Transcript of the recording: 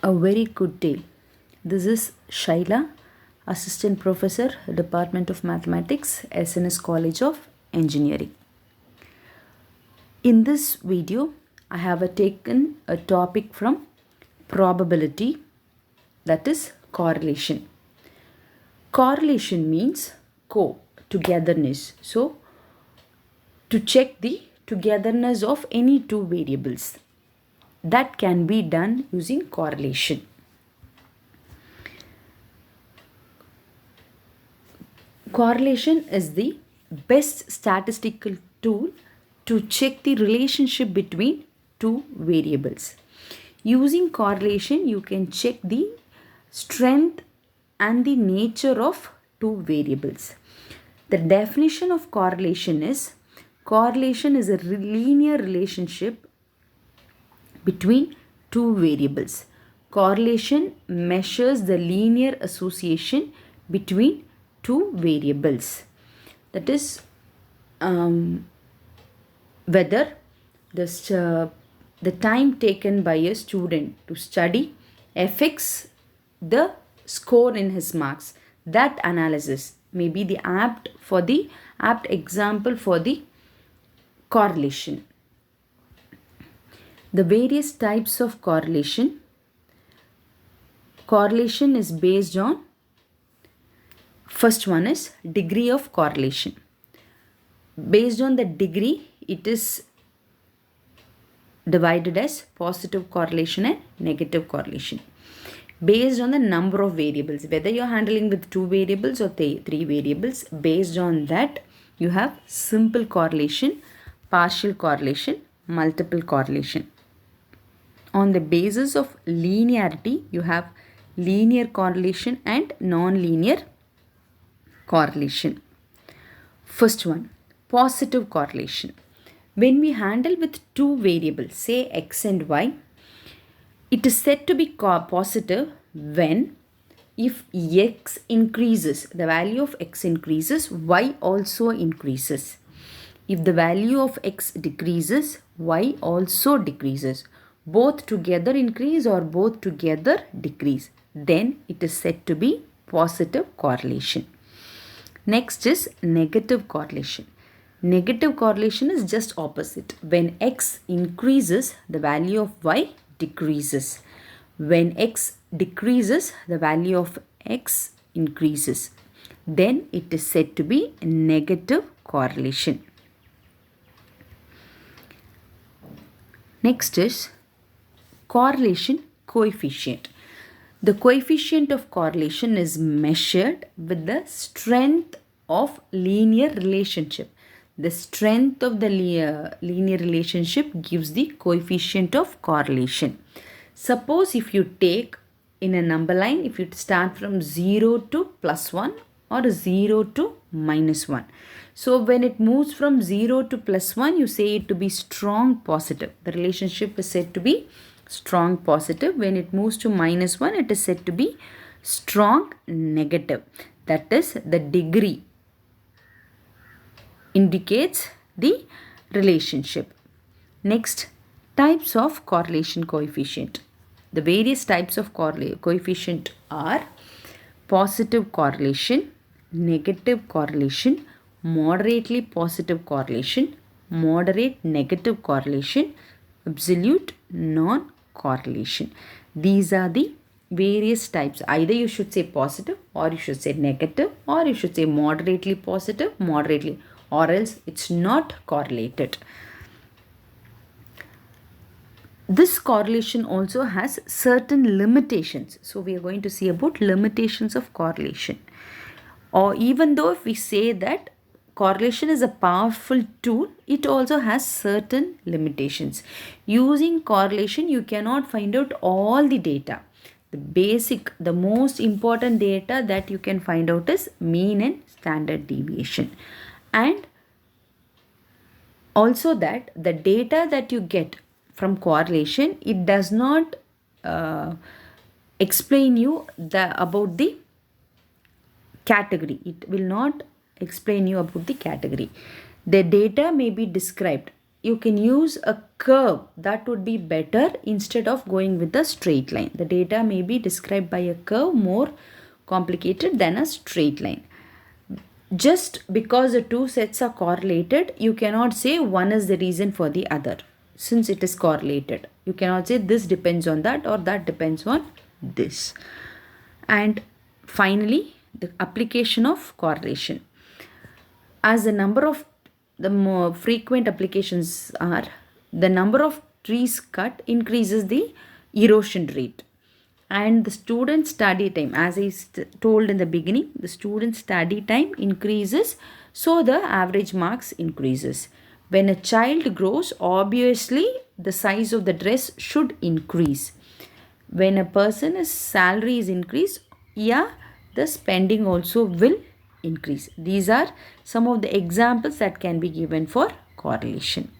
A very good day. This is Shila, Assistant Professor, Department of Mathematics, SNS College of Engineering. In this video, I have taken a topic from probability, that is correlation. Correlation means togetherness. So, to check the togetherness of any two variables, that can be done using correlation. Correlation is the best statistical tool to check the relationship between two variables. Using correlation, you can check the strength and the nature of two variables. The definition of correlation is a linear relationship between two variables. Correlation measures the linear association between two variables. That is whether the time taken by a student to study affects the score in his marks. That analysis may be the apt example for the correlation. The various types of correlation. Correlation is based on, first one is degree of correlation. Based on the degree, it is divided as positive correlation and negative correlation. Based on the number of variables, whether you're handling with two variables or three variables, based on that, you have simple correlation, partial correlation, multiple correlation. On the basis of linearity, you have linear correlation and non-linear correlation. First one, positive correlation. When we handle with two variables, say x and y, it is said to be positive when if x increases, the value of x increases, y also increases. If the value of x decreases, y also decreases. Both together increase or both together decrease. Then it is said to be positive correlation. Next is negative correlation. Negative correlation is just opposite. When x increases, the value of y decreases. When x decreases, the value of x increases. Then it is said to be negative correlation. Next is correlation coefficient. The coefficient of correlation is measured with the strength of linear relationship. The strength of the linear relationship gives the coefficient of correlation. Suppose if you take in a number line, if you start from 0 to +1 or 0 to -1. So when it moves from 0 to +1, you say it to be strong positive. The relationship is said to be strong positive. When it moves to -1, it is said to be strong negative. That is, the degree indicates the relationship. Next, types of correlation coefficient. The various types of coefficient are positive correlation, negative correlation, moderately positive correlation, moderate negative correlation, absolute non-correlation. These are the various types. Either you should say positive or you should say negative or you should say moderately positive, moderately, or else it's not correlated. This correlation also has certain limitations. So we are going to see about limitations of correlation. Or even though if we say that correlation is a powerful tool, it also has certain limitations. Using correlation, you cannot find out all the data. The most important data that you can find out is mean and standard deviation. And also that the data that you get from correlation, it does not explain you about the category. It will not explain you about the category. The data may be described. You can use a curve, that would be better instead of going with a straight line. The data may be described by a curve, more complicated than a straight line. Just because the two sets are correlated, you cannot say one is the reason for the other. Since it is correlated, you cannot say this depends on that or that depends on this. And finally, the application of correlation. As the more frequent applications are, the number of trees cut increases the erosion rate. And the student study time, as I told in the beginning, the student study time increases, so the average marks increases. When a child grows, obviously the size of the dress should increase. When a person's salary is increased, yeah, the spending also will increase. These are some of the examples that can be given for correlation.